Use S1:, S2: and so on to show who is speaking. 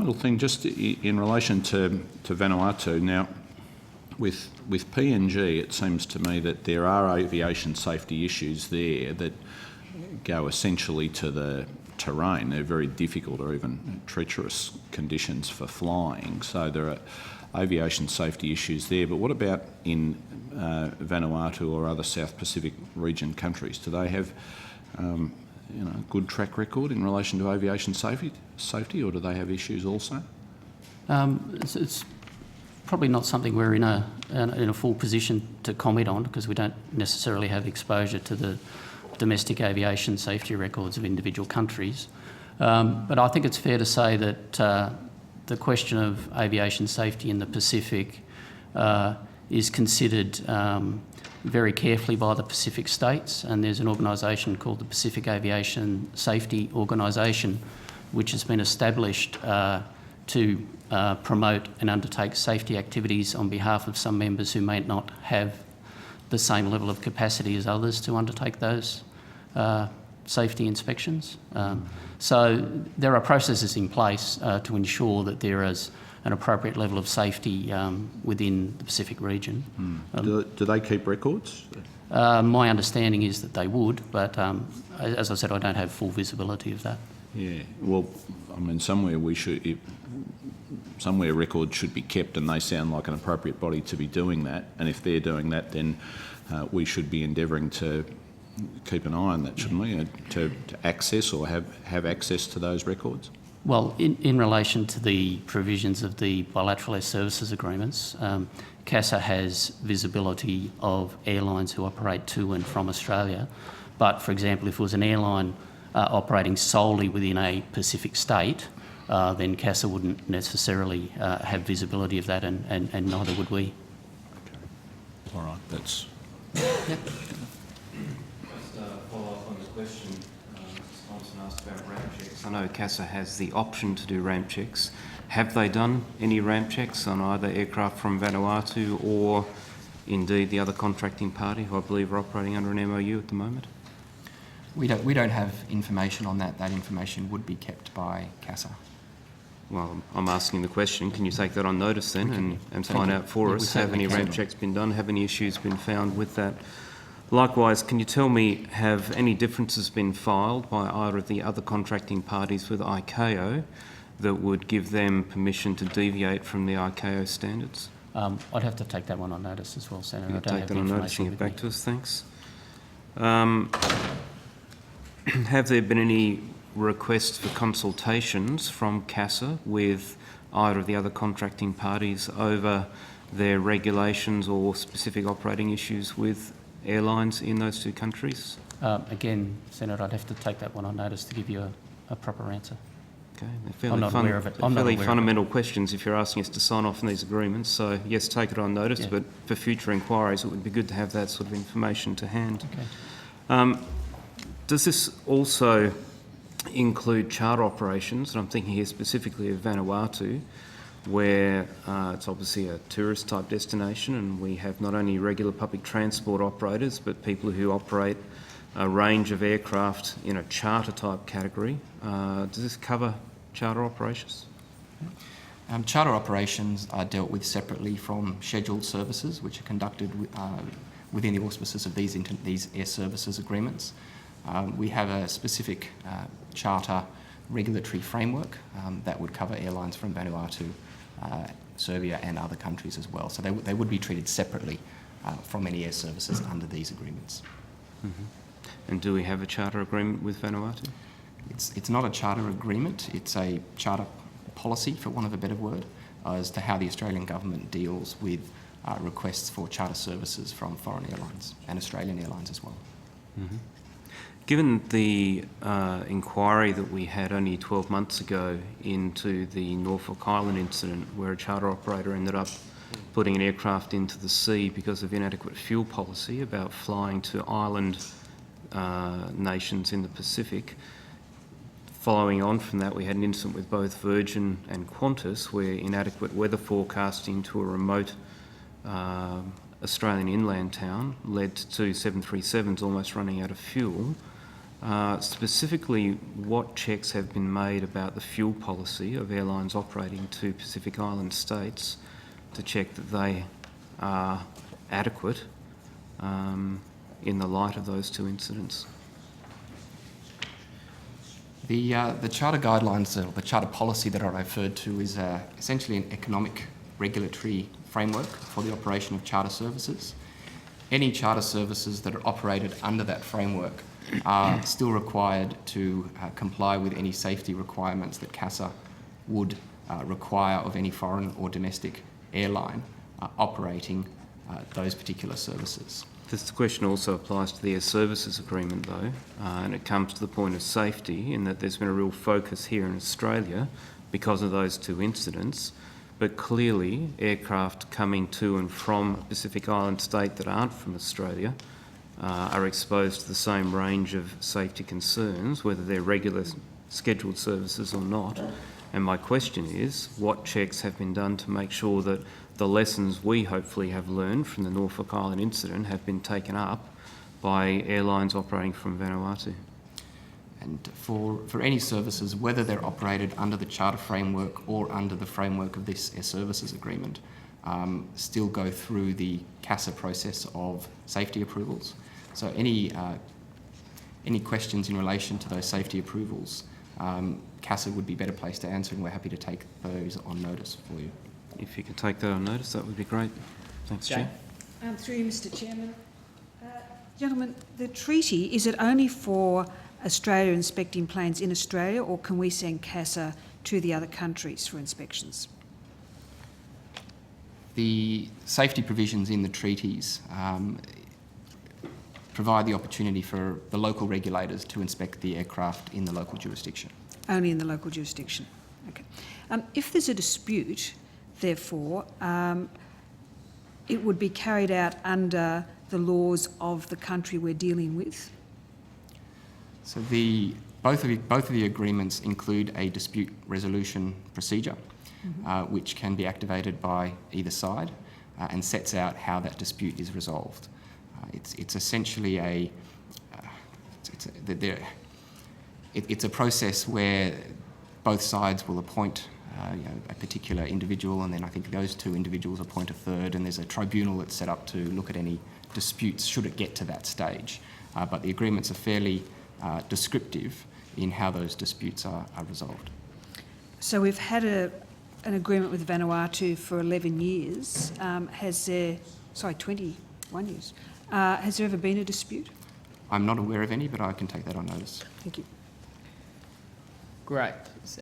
S1: Little thing just in relation to Vanuatu. Now, with PNG, it seems to me that there are aviation safety issues there that go essentially to the terrain. They're very difficult or even treacherous conditions for flying. So there are aviation safety issues there. But what about in Vanuatu or other South Pacific region countries? Do they have good track record in relation to aviation safety, or do they have issues also?
S2: It's probably not something we're in a full position to comment on, because we don't necessarily have exposure to the domestic aviation safety records of individual countries. But I think it's fair to say that the question of aviation safety in the Pacific is considered very carefully by the Pacific states, and there's an organisation called the Pacific Aviation Safety Organisation, which has been established to promote and undertake safety activities on behalf of some members who may not have the same level of capacity as others to undertake those safety inspections. So there are processes in place to ensure that there is an appropriate level of safety within the Pacific region.
S1: Do they keep records?
S2: My understanding is that they would, but as I said, I don't have full visibility of that.
S1: Yeah, well, I mean, somewhere records should be kept, and they sound like an appropriate body to be doing that. And if they're doing that, then we should be endeavouring to keep an eye on that, shouldn't we? To access or have access to those records.
S2: Well, in relation to the provisions of the bilateral air services agreements, CASA has visibility of airlines who operate to and from Australia. But, for example, if it was an airline operating solely within a Pacific state, then CASA wouldn't necessarily have visibility of that, and neither would we.
S1: Okay. All right, that's...
S2: Yep.
S3: Just follow up on the question Thompson asked about ramp checks. I know CASA has the option to do ramp checks. Have they done any ramp checks on either aircraft from Vanuatu or indeed the other contracting party, who I believe are operating under an MOU at the moment?
S4: We don't have information on that. That information would be kept by CASA.
S3: Well, I'm asking the question. Can you take that on notice then and find out for us? Have any ramp checks been done? Have any issues been found with that? Likewise, can you tell me, have any differences been filed by either of the other contracting parties with ICAO that would give them permission to deviate from the ICAO standards?
S2: I'd have to take that one on notice as well, Senator.
S3: Take that on notice and get back to us, thanks. Have there been any requests for consultations from CASA with either of the other contracting parties over their regulations or specific operating issues with airlines in those two countries?
S2: Again, Senator, I'd have to take that one on notice to give you a proper answer.
S3: Okay,
S2: I'm not aware of it.
S3: They're fairly fundamental questions if you're asking us to sign off on these agreements. So yes, take it on notice, but for future inquiries, it would be good to have that sort of information to hand.
S2: Okay.
S3: Does this also include charter operations? And I'm thinking here specifically of Vanuatu, where it's obviously a tourist type destination, and we have not only regular public transport operators, but people who operate a range of aircraft in a charter type category. Does this cover charter operations?
S4: Charter operations are dealt with separately from scheduled services, which are conducted within the auspices of these air services agreements. We have a specific charter regulatory framework that would cover airlines from Vanuatu, Serbia and other countries as well. So they would be treated separately from any air services under these agreements.
S3: Mm-hmm. And do we have a charter agreement with Vanuatu?
S4: It's not a charter agreement, it's a charter policy, for want of a better word, as to how the Australian government deals with requests for charter services from foreign airlines and Australian airlines as well.
S3: Mm-hmm. Given the inquiry that we had only 12 months ago into the Norfolk Island incident, where a charter operator ended up putting an aircraft into the sea because of inadequate fuel policy about flying to island nations in the Pacific, following on from that, we had an incident with both Virgin and Qantas where inadequate weather forecasting to a remote Australian inland town led to 737s almost running out of fuel. Specifically, what checks have been made about the fuel policy of airlines operating to Pacific Island states to check that they are adequate in the light of those two incidents?
S4: The charter guidelines, or the charter policy that I referred to, is essentially an economic regulatory framework for the operation of charter services. Any charter services that are operated under that framework are still required to comply with any safety requirements that CASA would require of any foreign or domestic airline operating those particular services.
S3: This question also applies to the air services agreement though, and it comes to the point of safety in that there's been a real focus here in Australia because of those two incidents, but clearly aircraft coming to and from a Pacific Island state that aren't from Australia are exposed to the same range of safety concerns, whether they're regular scheduled services or not. And my question is, what checks have been done to make sure that the lessons we hopefully have learned from the Norfolk Island incident have been taken up by airlines operating from Vanuatu?
S4: And for any services, whether they're operated under the charter framework or under the framework of this air services agreement, still go through the CASA process of safety approvals. So any questions in relation to those safety approvals, CASA would be better placed to answer, and we're happy to take those on notice for you.
S3: If you could take that on notice, that would be great. Thanks, Chair.
S5: Through you, Mr Chairman. Gentlemen, the treaty, is it only for Australia inspecting planes in Australia, or can we send CASA to the other countries for inspections?
S4: The safety provisions in the treaties provide the opportunity for the local regulators to inspect the aircraft in the local jurisdiction.
S5: Only in the local jurisdiction. Okay. If there's a dispute, therefore, it would be carried out under the laws of the country we're dealing with.
S4: So both of the agreements include a dispute resolution procedure, which can be activated by either side and sets out how that dispute is resolved. It's essentially it's a process where both sides will appoint a particular individual, and then I think those two individuals appoint a third, and there's a tribunal that's set up to look at any disputes should it get to that stage. But the agreements are fairly descriptive in how those disputes are resolved.
S5: So we've had an agreement with Vanuatu for 11 years. 21 years. Has there ever been a dispute?
S4: I'm not aware of any, but I can take that on notice.
S5: Thank you.
S6: Great.